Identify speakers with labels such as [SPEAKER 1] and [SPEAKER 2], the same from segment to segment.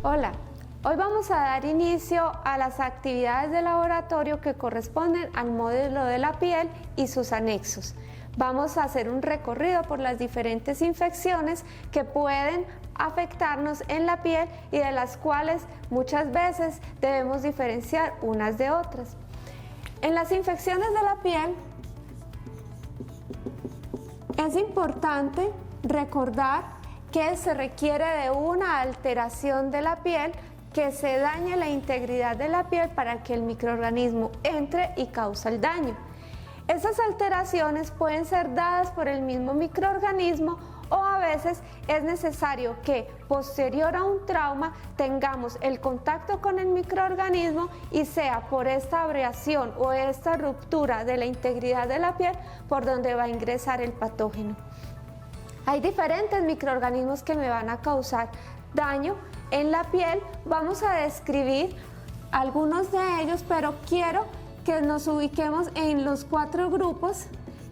[SPEAKER 1] Hola, hoy vamos a dar inicio a las actividades de laboratorio que corresponden al módulo de la piel y sus anexos. Vamos a hacer un recorrido por las diferentes infecciones que pueden afectarnos en la piel y de las cuales muchas veces debemos diferenciar unas de otras. En las infecciones de la piel es importante recordar que se requiere de una alteración de la piel, que se dañe la integridad de la piel para que el microorganismo entre y cause el daño. Esas alteraciones pueden ser dadas por el mismo microorganismo o a veces es necesario que posterior a un trauma tengamos el contacto con el microorganismo y sea por esta abrasión o esta ruptura de la integridad de la piel por donde va a ingresar el patógeno. Hay diferentes microorganismos que me van a causar daño en la piel. Vamos a describir algunos de ellos, pero quiero que nos ubiquemos en los 4 grupos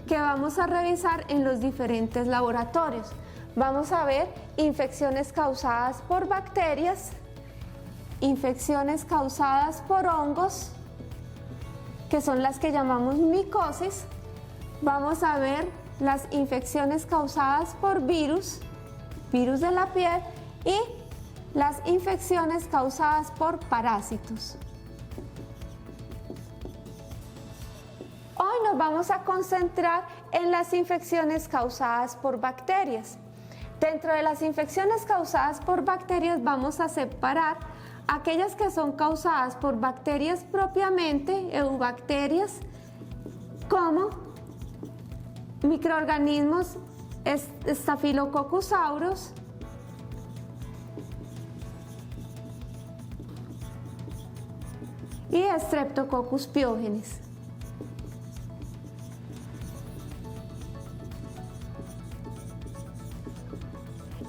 [SPEAKER 1] que vamos a revisar en los diferentes laboratorios. Vamos a ver infecciones causadas por bacterias, infecciones causadas por hongos, que son las que llamamos micosis. Vamos a ver las infecciones causadas por virus de la piel y las infecciones causadas por parásitos. Hoy nos vamos a concentrar en las infecciones causadas por bacterias. Dentro de las infecciones causadas por bacterias vamos a separar aquellas que son causadas por bacterias propiamente, eubacterias, como microorganismos Staphylococcus aureus, y Streptococcus pyogenes.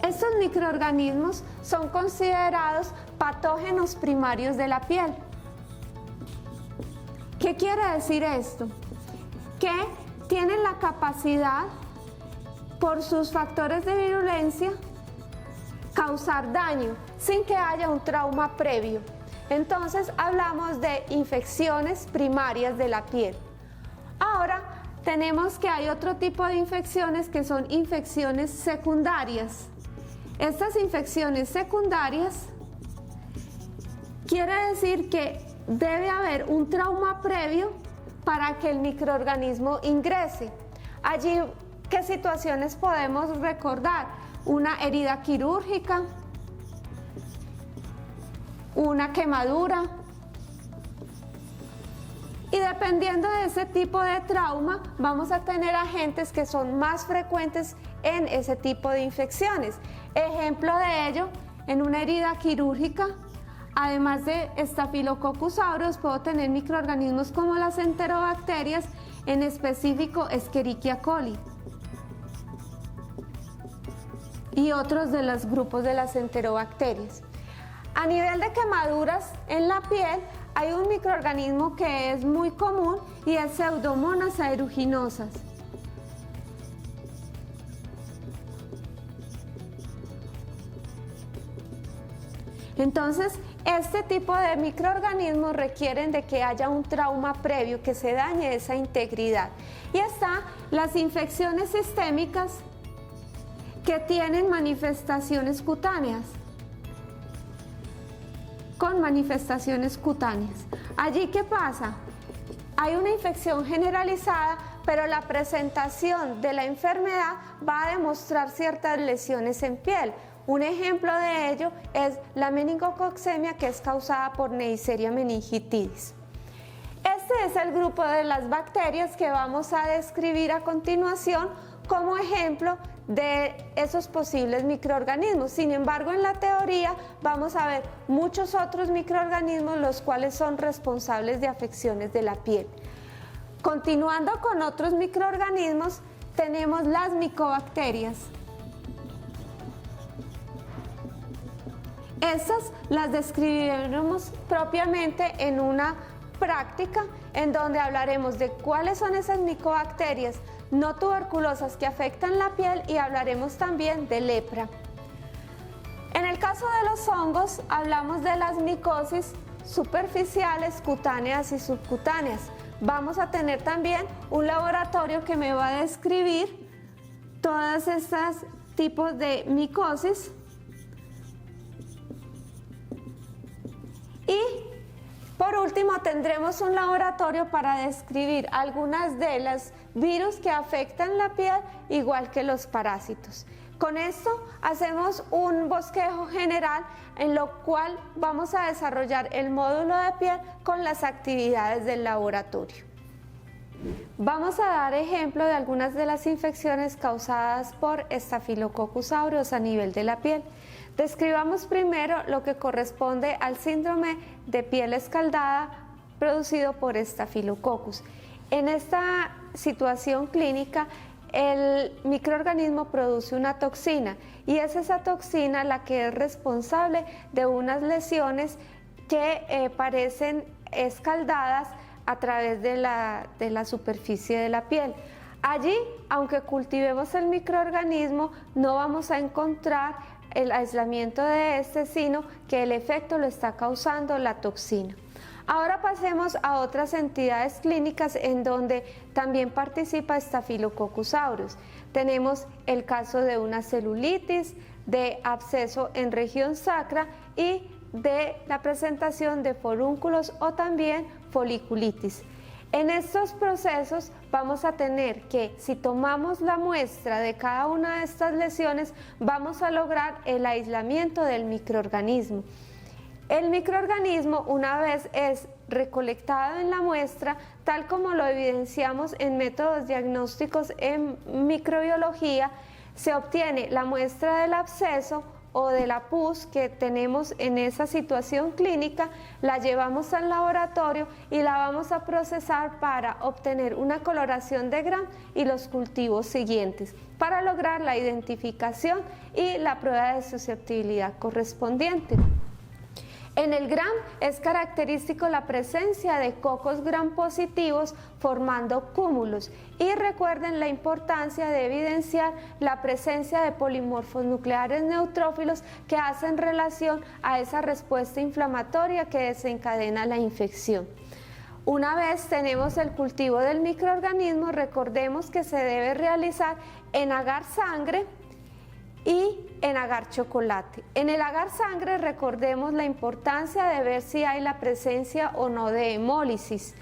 [SPEAKER 1] Estos microorganismos son considerados patógenos primarios de la piel. ¿Qué quiere decir esto? Que tienen la capacidad, por sus factores de virulencia, causar daño sin que haya un trauma previo. Entonces hablamos de infecciones primarias de la piel. Ahora tenemos que hay otro tipo de infecciones que son infecciones secundarias. Estas infecciones secundarias quiere decir que debe haber un trauma previo para que el microorganismo ingrese. Allí, ¿qué situaciones podemos recordar? Una herida quirúrgica, una quemadura. Y dependiendo de ese tipo de trauma, vamos a tener agentes que son más frecuentes en ese tipo de infecciones. Ejemplo de ello, en una herida quirúrgica, además de Staphylococcus aureus, puedo tener microorganismos como las enterobacterias, en específico Escherichia coli y otros de los grupos de las enterobacterias. A nivel de quemaduras en la piel, hay un microorganismo que es muy común y es Pseudomonas aeruginosas. Entonces, este tipo de microorganismos requieren de que haya un trauma previo, que se dañe esa integridad. Y están las infecciones sistémicas que tienen manifestaciones cutáneas, con manifestaciones cutáneas. Allí, ¿qué pasa? Hay una infección generalizada, pero la presentación de la enfermedad va a demostrar ciertas lesiones en piel. Un ejemplo de ello es la meningococcemia, que es causada por Neisseria meningitidis. Este es el grupo de las bacterias que vamos a describir a continuación como ejemplo de esos posibles microorganismos. Sin embargo, en la teoría vamos a ver muchos otros microorganismos los cuales son responsables de afecciones de la piel. Continuando con otros microorganismos, tenemos las micobacterias. Estas las describiremos propiamente en una práctica en donde hablaremos de cuáles son esas micobacterias no tuberculosas que afectan la piel y hablaremos también de lepra. En el caso caso de los hongos, hablamos de las micosis superficiales, cutáneas y subcutáneas. Vamos a tener también un laboratorio que me va a describir todos estos tipos de micosis. Y por último tendremos un laboratorio para describir algunas de las virus que afectan la piel, igual que los parásitos. Con esto hacemos un bosquejo general en lo cual vamos a desarrollar el módulo de piel con las actividades del laboratorio. Vamos a dar ejemplo de algunas de las infecciones causadas por Staphylococcus aureus a nivel de la piel. Describamos primero lo que corresponde al síndrome de piel escaldada producido por Staphylococcus. En esta situación clínica, el microorganismo produce una toxina y es esa toxina la que es responsable de unas lesiones que parecen escaldadas a través de la superficie de la piel. Allí, aunque cultivemos el microorganismo, no vamos a encontrar el aislamiento de este, sino que el efecto lo está causando la toxina. Ahora pasemos a otras entidades clínicas en donde también participa Staphylococcus aureus. Tenemos el caso de una celulitis, de absceso en región sacra y de la presentación de forúnculos o también foliculitis. En estos procesos vamos a tener que, si tomamos la muestra de cada una de estas lesiones, vamos a lograr el aislamiento del microorganismo. El microorganismo, una vez es recolectado en la muestra, tal como lo evidenciamos en métodos diagnósticos en microbiología, se obtiene la muestra del absceso o de la pus que tenemos en esa situación clínica, la llevamos al laboratorio y la vamos a procesar para obtener una coloración de Gram y los cultivos siguientes, para lograr la identificación y la prueba de susceptibilidad correspondiente. En el Gram es característico la presencia de cocos Gram positivos formando cúmulos y recuerden la importancia de evidenciar la presencia de polimorfos nucleares neutrófilos que hacen relación a esa respuesta inflamatoria que desencadena la infección. Una vez tenemos el cultivo del microorganismo, recordemos que se debe realizar en agar sangre y en agar chocolate. En el agar sangre recordemos la importancia de ver si hay la presencia o no de hemólisis.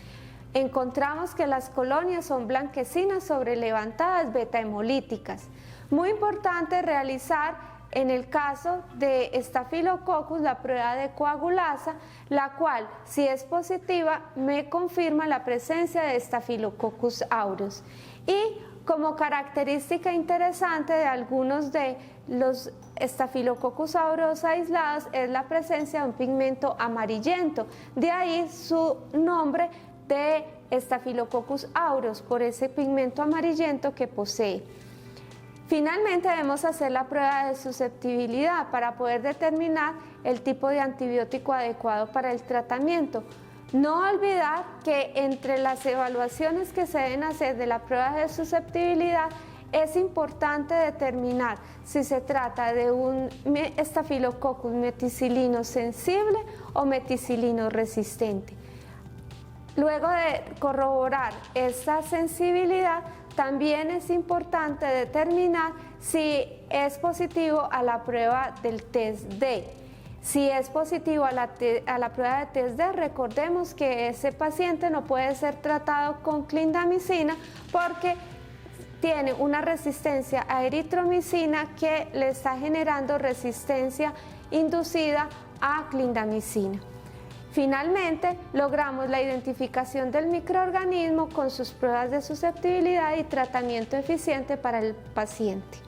[SPEAKER 1] Encontramos que las colonias son blanquecinas sobre levantadas beta hemolíticas. Muy importante realizar en el caso de Staphylococcus la prueba de coagulasa, la cual, si es positiva, me confirma la presencia de Staphylococcus aureus. Y como característica interesante de algunos de los Staphylococcus aureus aislados es la presencia de un pigmento amarillento, de ahí su nombre de Staphylococcus aureus, por ese pigmento amarillento que posee. Finalmente debemos hacer la prueba de susceptibilidad para poder determinar el tipo de antibiótico adecuado para el tratamiento. No olvidar que entre las evaluaciones que se deben hacer de la prueba de susceptibilidad es importante determinar si se trata de un Staphylococcus meticilino sensible o meticilino resistente. Luego de corroborar esta sensibilidad, también es importante determinar si es positivo a la prueba del test D. Si es positivo a la prueba de test D, recordemos que ese paciente no puede ser tratado con clindamicina porque tiene una resistencia a eritromicina que le está generando resistencia inducida a clindamicina. Finalmente, logramos la identificación del microorganismo con sus pruebas de susceptibilidad y tratamiento eficiente para el paciente.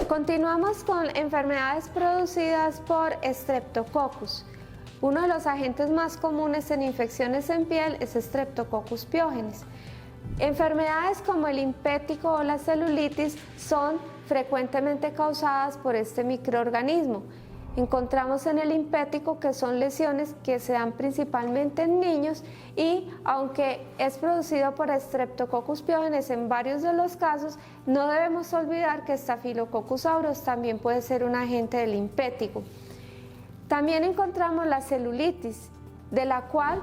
[SPEAKER 1] Continuamos con enfermedades producidas por Streptococcus. Uno de los agentes más comunes en infecciones en piel es Streptococcus pyogenes. Enfermedades como el impético o la celulitis son frecuentemente causadas por este microorganismo. Encontramos en el impético que son lesiones que se dan principalmente en niños y aunque es producido por Streptococcus pyogenes en varios de los casos, no debemos olvidar que Staphylococcus aureus también puede ser un agente del impético. También encontramos la celulitis, de la cual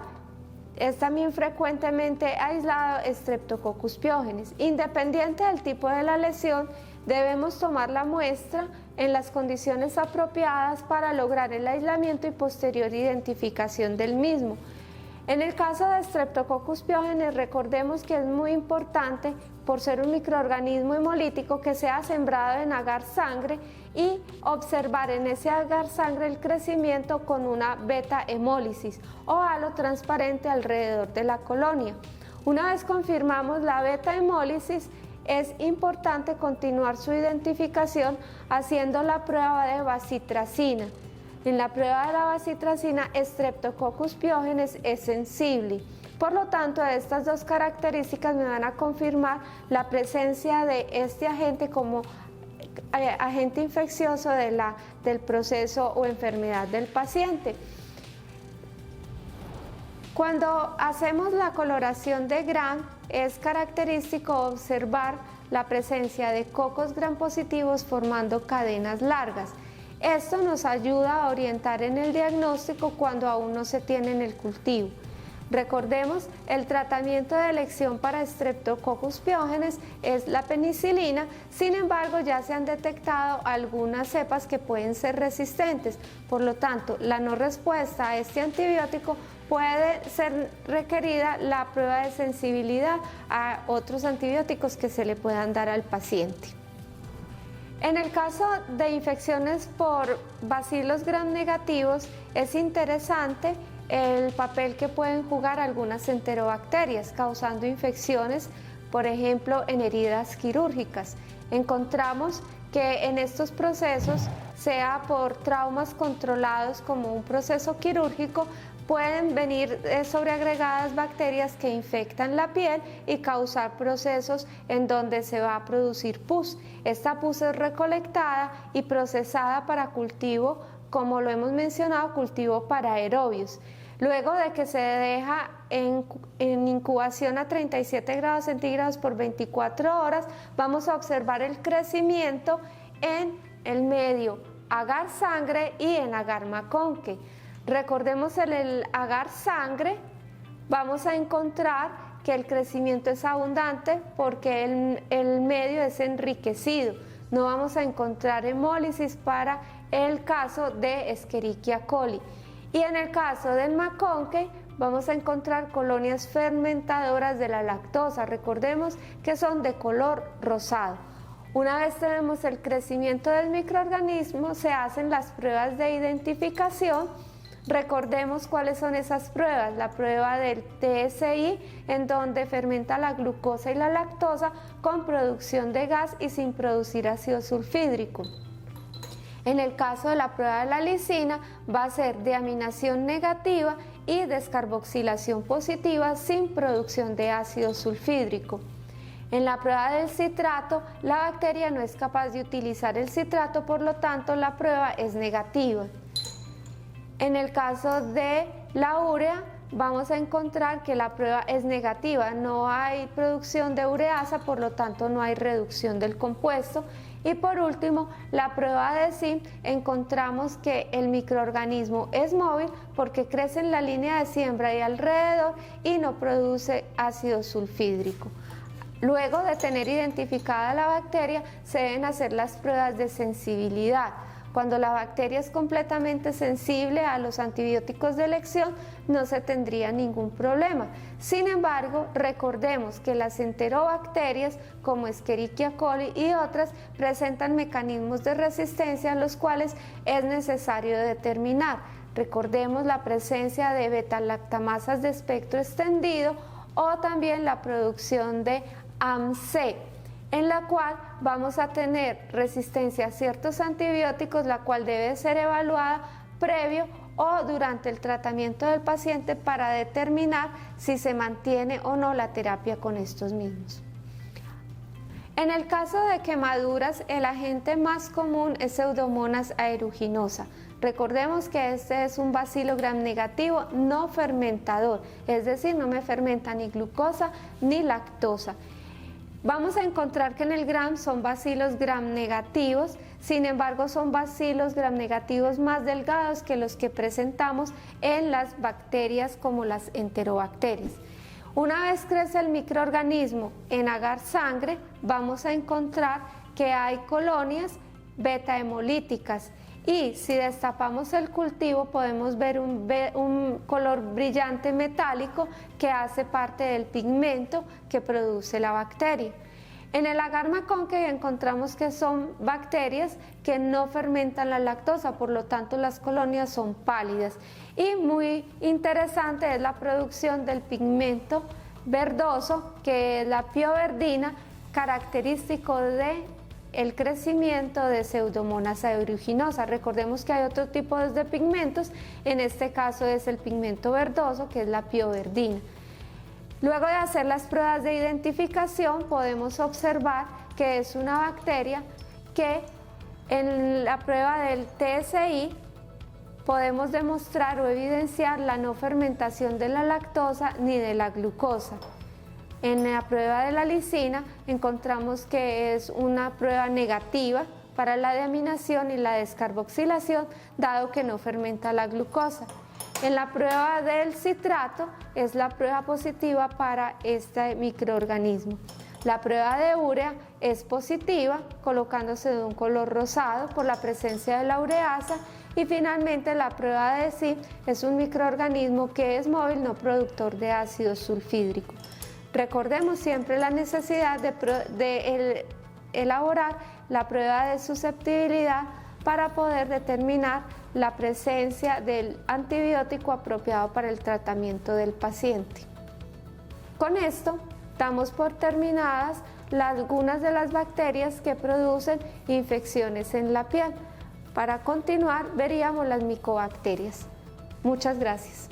[SPEAKER 1] es también frecuentemente aislado Streptococcus pyogenes. Independiente del tipo de la lesión, debemos tomar la muestra en las condiciones apropiadas para lograr el aislamiento y posterior identificación del mismo. En el caso de Streptococcus pyogenes, recordemos que es muy importante, por ser un microorganismo hemolítico, que sea sembrado en agar sangre y observar en ese agar sangre el crecimiento con una beta hemólisis o halo transparente alrededor de la colonia. Una vez confirmamos la beta hemólisis, es importante continuar su identificación haciendo la prueba de bacitracina. En la prueba de la bacitracina, Streptococcus pyogenes es sensible. Por lo tanto, estas dos características me van a confirmar la presencia de este agente como agente infeccioso del proceso o enfermedad del paciente. Cuando hacemos la coloración de Gram, es característico observar la presencia de cocos gram positivos formando cadenas largas. Esto nos ayuda a orientar en el diagnóstico cuando aún no se tiene en el cultivo. Recordemos, el tratamiento de elección para Streptococcus pyogenes es la penicilina. Sin embargo, ya se han detectado algunas cepas que pueden ser resistentes. Por lo tanto, la no respuesta a este antibiótico puede ser requerida la prueba de sensibilidad a otros antibióticos que se le puedan dar al paciente. En el caso de infecciones por bacilos gram negativos, es interesante el papel que pueden jugar algunas enterobacterias, causando infecciones, por ejemplo, en heridas quirúrgicas. Encontramos que en estos procesos, sea por traumas controlados como un proceso quirúrgico, pueden venir sobreagregadas bacterias que infectan la piel y causar procesos en donde se va a producir pus. Esta pus es recolectada y procesada para cultivo, como lo hemos mencionado, cultivo para aerobios. Luego de que se deja en incubación a 37 grados centígrados por 24 horas, vamos a observar el crecimiento en el medio agar sangre y en agar maconque. Recordemos, en el agar sangre vamos a encontrar que el crecimiento es abundante porque el medio es enriquecido. No vamos a encontrar hemólisis para el caso de Escherichia coli. Y en el caso del maconque vamos a encontrar colonias fermentadoras de la lactosa. Recordemos que son de color rosado. Una vez tenemos el crecimiento del microorganismo, se hacen las pruebas de identificación. Recordemos cuáles son esas pruebas: la prueba del TSI, en donde fermenta la glucosa y la lactosa con producción de gas y sin producir ácido sulfídrico. En el caso de la prueba de la lisina, va a ser deaminación negativa y descarboxilación positiva sin producción de ácido sulfídrico. En la prueba del citrato, la bacteria no es capaz de utilizar el citrato, por lo tanto la prueba es negativa. En el caso de la urea, vamos a encontrar que la prueba es negativa, no hay producción de ureasa, por lo tanto no hay reducción del compuesto. Y por último, la prueba de zinc, encontramos que el microorganismo es móvil porque crece en la línea de siembra y alrededor y no produce ácido sulfídrico. Luego de tener identificada la bacteria, se deben hacer las pruebas de sensibilidad. Cuando la bacteria es completamente sensible a los antibióticos de elección, no se tendría ningún problema. Sin embargo, recordemos que las enterobacterias, como Escherichia coli y otras, presentan mecanismos de resistencia, los cuales es necesario determinar. Recordemos la presencia de beta-lactamasas de espectro extendido o también la producción de AMC, en la cual vamos a tener resistencia a ciertos antibióticos, la cual debe ser evaluada previo o durante el tratamiento del paciente para determinar si se mantiene o no la terapia con estos mismos. En el caso de quemaduras, el agente más común es Pseudomonas aeruginosa. Recordemos que este es un bacilo gram negativo no fermentador, es decir, no me fermenta ni glucosa ni lactosa. Vamos a encontrar que en el gram son bacilos gram negativos. Sin embargo, son bacilos gram negativos más delgados que los que presentamos en las bacterias como las enterobacterias. Una vez crece el microorganismo en agar sangre, vamos a encontrar que hay colonias beta hemolíticas, y si destapamos el cultivo podemos ver un color brillante metálico que hace parte del pigmento que produce la bacteria. En el agar McConkey encontramos que son bacterias que no fermentan la lactosa, por lo tanto las colonias son pálidas. Y muy interesante es la producción del pigmento verdoso, que es la pioverdina, característico de el crecimiento de Pseudomonas aeruginosa. Recordemos que hay otro tipo de pigmentos, en este caso es el pigmento verdoso, que es la pioverdina. Luego de hacer las pruebas de identificación podemos observar que es una bacteria que en la prueba del TSI podemos demostrar o evidenciar la no fermentación de la lactosa ni de la glucosa. En la prueba de la lisina encontramos que es una prueba negativa para la deaminación y la descarboxilación, dado que no fermenta la glucosa. En la prueba del citrato es la prueba positiva para este microorganismo. La prueba de urea es positiva, colocándose de un color rosado por la presencia de la ureasa, y finalmente la prueba de SIB es un microorganismo que es móvil no productor de ácido sulfídrico. Recordemos siempre la necesidad de elaborar la prueba de susceptibilidad para poder determinar la presencia del antibiótico apropiado para el tratamiento del paciente. Con esto damos por terminadas algunas de las bacterias que producen infecciones en la piel. Para continuar veríamos las micobacterias. Muchas gracias.